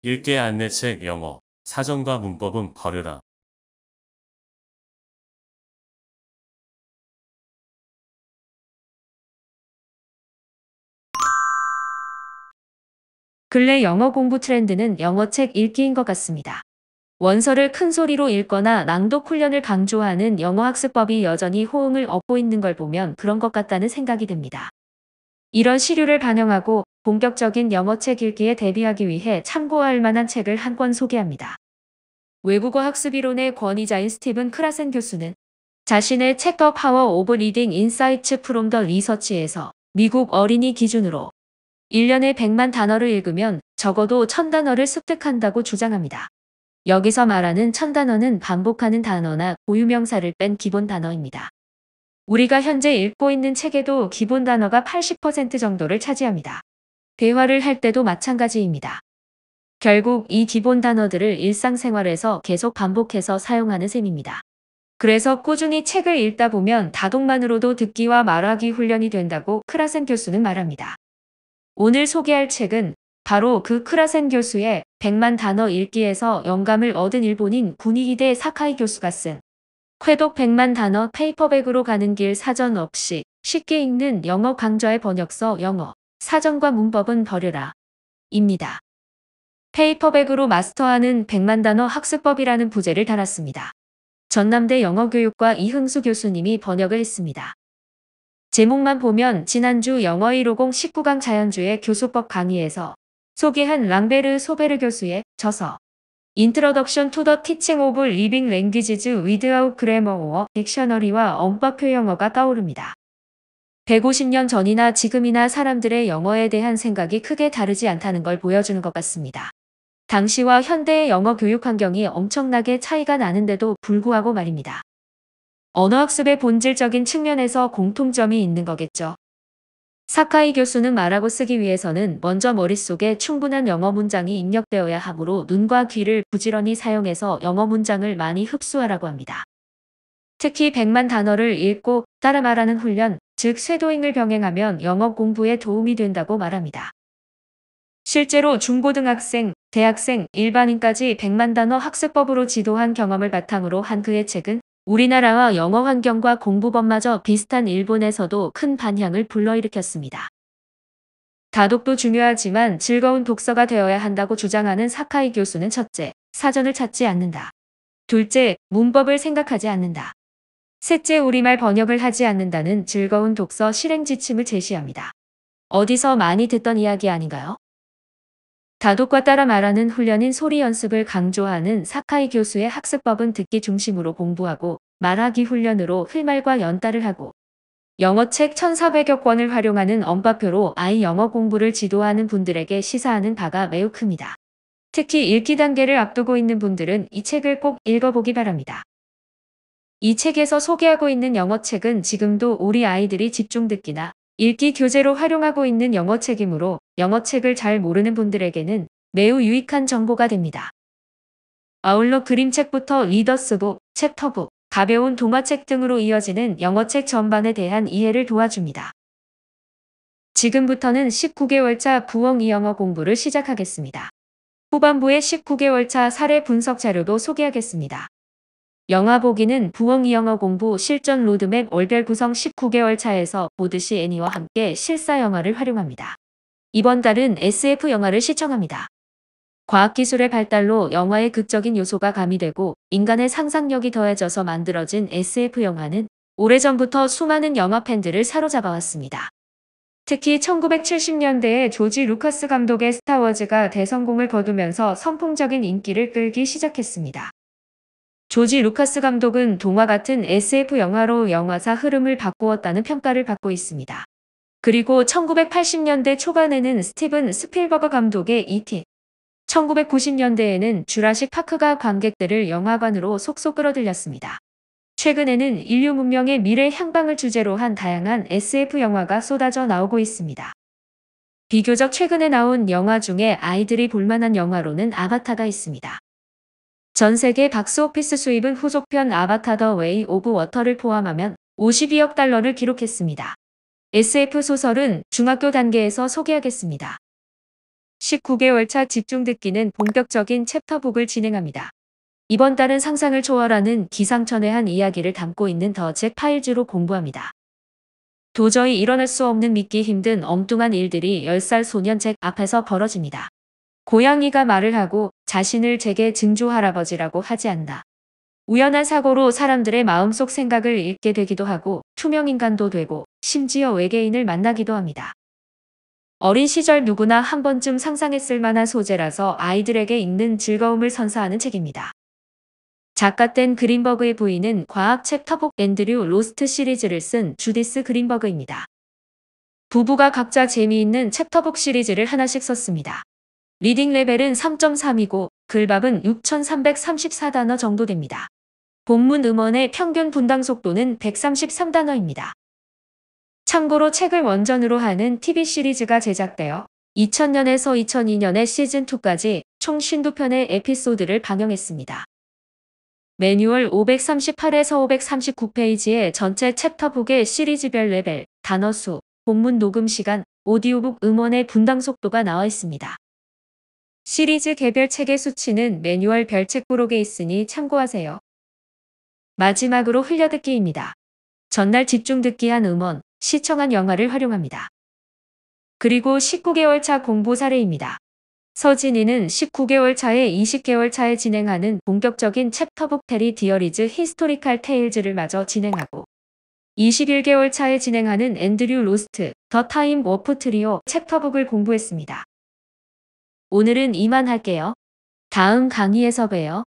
읽기 안내책 영어, 사전과 문법은 버려라. 근래 영어 공부 트렌드는 영어책 읽기인 것 같습니다. 원서를 큰 소리로 읽거나 낭독 훈련을 강조하는 영어 학습법이 여전히 호응을 얻고 있는 걸 보면 그런 것 같다는 생각이 듭니다. 이런 시류를 반영하고 본격적인 영어책 읽기에 대비하기 위해 참고할 만한 책을 한 권 소개합니다. 외국어 학습 이론의 권위자인 스티븐 크라센 교수는 자신의 책 더 파워 오브 리딩 인사이츠 프롬 더 리서치에서 미국 어린이 기준으로 1년에 100만 단어를 읽으면 적어도 1000단어를 습득한다고 주장합니다. 여기서 말하는 1000단어는 반복하는 단어나 고유명사를 뺀 기본 단어입니다. 우리가 현재 읽고 있는 책에도 기본 단어가 80% 정도를 차지합니다. 대화를 할 때도 마찬가지입니다. 결국 이 기본 단어들을 일상생활에서 계속 반복해서 사용하는 셈입니다. 그래서 꾸준히 책을 읽다 보면 다독만으로도 듣기와 말하기 훈련이 된다고 크라센 교수는 말합니다. 오늘 소개할 책은 바로 그 크라센 교수의 100만 단어 읽기에서 영감을 얻은 일본인 군이히데 사카이 교수가 쓴 쾌독 100만 단어 페이퍼백으로 가는 길 사전 없이 쉽게 읽는 영어 강좌의 번역서 영어, 사전과 문법은 버려라 입니다. 페이퍼백으로 마스터하는 100만 단어 학습법이라는 부제를 달았습니다. 전남대 영어교육과 이흥수 교수님이 번역을 했습니다. 제목만 보면 지난주 영어 150 19강 자연주의 교수법 강의에서 소개한 랑베르 소베르 교수의 저서 Introduction to the Teaching of Living Languages Without Grammar or Dictionary와 언법표 영어가 떠오릅니다. 150년 전이나 지금이나 사람들의 영어에 대한 생각이 크게 다르지 않다는 걸 보여주는 것 같습니다. 당시와 현대의 영어 교육 환경이 엄청나게 차이가 나는데도 불구하고 말입니다. 언어학습의 본질적인 측면에서 공통점이 있는 거겠죠. 사카이 교수는 말하고 쓰기 위해서는 먼저 머릿속에 충분한 영어 문장이 입력되어야 하므로 눈과 귀를 부지런히 사용해서 영어 문장을 많이 흡수하라고 합니다. 특히 100만 단어를 읽고 따라 말하는 훈련, 즉 쇄도잉을 병행하면 영어 공부에 도움이 된다고 말합니다. 실제로 중고등학생, 대학생, 일반인까지 100만 단어 학습법으로 지도한 경험을 바탕으로 한 그의 책은 우리나라와 영어 환경과 공부법마저 비슷한 일본에서도 큰 반향을 불러일으켰습니다. 다독도 중요하지만 즐거운 독서가 되어야 한다고 주장하는 사카이 교수는 첫째, 사전을 찾지 않는다. 둘째, 문법을 생각하지 않는다. 셋째, 우리말 번역을 하지 않는다는 즐거운 독서 실행 지침을 제시합니다. 어디서 많이 듣던 이야기 아닌가요? 다독과 따라 말하는 훈련인 소리 연습을 강조하는 사카이 교수의 학습법은 듣기 중심으로 공부하고 말하기 훈련으로 흘말과 연달을 하고 영어책 1400여 권을 활용하는 언법표로 아이 영어 공부를 지도하는 분들에게 시사하는 바가 매우 큽니다. 특히 읽기 단계를 앞두고 있는 분들은 이 책을 꼭 읽어보기 바랍니다. 이 책에서 소개하고 있는 영어책은 지금도 우리 아이들이 집중 듣기나 읽기 교재로 활용하고 있는 영어책이므로 영어책을 잘 모르는 분들에게는 매우 유익한 정보가 됩니다. 아울러 그림책부터 리더스북, 챕터북, 가벼운 동화책 등으로 이어지는 영어책 전반에 대한 이해를 도와줍니다. 지금부터는 19개월차 부엉이 영어 공부를 시작하겠습니다. 후반부에 19개월차 사례 분석 자료도 소개하겠습니다. 영화 보기는 부엉이 영어 공부 실전 로드맵 월별 구성 19개월 차에서 보듯이 애니와 함께 실사 영화를 활용합니다. 이번 달은 SF 영화를 시청합니다. 과학기술의 발달로 영화의 극적인 요소가 가미되고 인간의 상상력이 더해져서 만들어진 SF 영화는 오래전부터 수많은 영화 팬들을 사로잡아왔습니다. 특히 1970년대에 조지 루카스 감독의 스타워즈가 대성공을 거두면서 선풍적인 인기를 끌기 시작했습니다. 조지 루카스 감독은 동화 같은 SF 영화로 영화사 흐름을 바꾸었다는 평가를 받고 있습니다. 그리고 1980년대 초반에는 스티븐 스필버거 감독의 E.T., 1990년대에는 주라식 파크가 관객들을 영화관으로 속속 끌어들였습니다. 최근에는 인류 문명의 미래 향방을 주제로 한 다양한 SF 영화가 쏟아져 나오고 있습니다. 비교적 최근에 나온 영화 중에 아이들이 볼만한 영화로는 아바타가 있습니다. 전 세계 박스오피스 수입은 후속편 아바타 더 웨이 오브 워터를 포함하면 52억 달러를 기록했습니다. SF 소설은 중학교 단계에서 소개하겠습니다. 19개월 차 집중 듣기는 본격적인 챕터북을 진행합니다. 이번 달은 상상을 초월하는 기상천외한 이야기를 담고 있는 더 잭 파일즈로 공부합니다. 도저히 일어날 수 없는 믿기 힘든 엉뚱한 일들이 10살 소년 잭 앞에서 벌어집니다. 고양이가 말을 하고 자신을 잭의 증조 할아버지라고 하지 않나. 우연한 사고로 사람들의 마음속 생각을 읽게 되기도 하고 투명인간도 되고 심지어 외계인을 만나기도 합니다. 어린 시절 누구나 한 번쯤 상상했을 만한 소재라서 아이들에게 읽는 즐거움을 선사하는 책입니다. 작가 댄 그린버그의 부인은 과학 챕터북 앤드류 로스트 시리즈를 쓴 주디스 그린버그입니다. 부부가 각자 재미있는 챕터북 시리즈를 하나씩 썼습니다. 리딩 레벨은 3.3이고 글밥은 6,334단어 정도 됩니다. 본문 음원의 평균 분당 속도는 133단어입니다. 참고로 책을 원전으로 하는 TV 시리즈가 제작되어 2000년에서 2002년의 시즌2까지 총 52편의 에피소드를 방영했습니다. 매뉴얼 538에서 539페이지의 전체 챕터북의 시리즈별 레벨, 단어 수, 본문 녹음 시간, 오디오북 음원의 분당 속도가 나와 있습니다. 시리즈 개별 책의 수치는 매뉴얼 별책 부록에 있으니 참고하세요. 마지막으로 흘려듣기입니다. 전날 집중 듣기한 음원, 시청한 영화를 활용합니다. 그리고 19개월 차 공부 사례입니다. 서진이는 19개월 차에 20개월 차에 진행하는 본격적인 챕터북 테리 디어리즈 히스토리칼 테일즈를 마저 진행하고 21개월 차에 진행하는 앤드류 로스트 더 타임 워프 트리오 챕터북을 공부했습니다. 오늘은 이만 할게요. 다음 강의에서 봬요.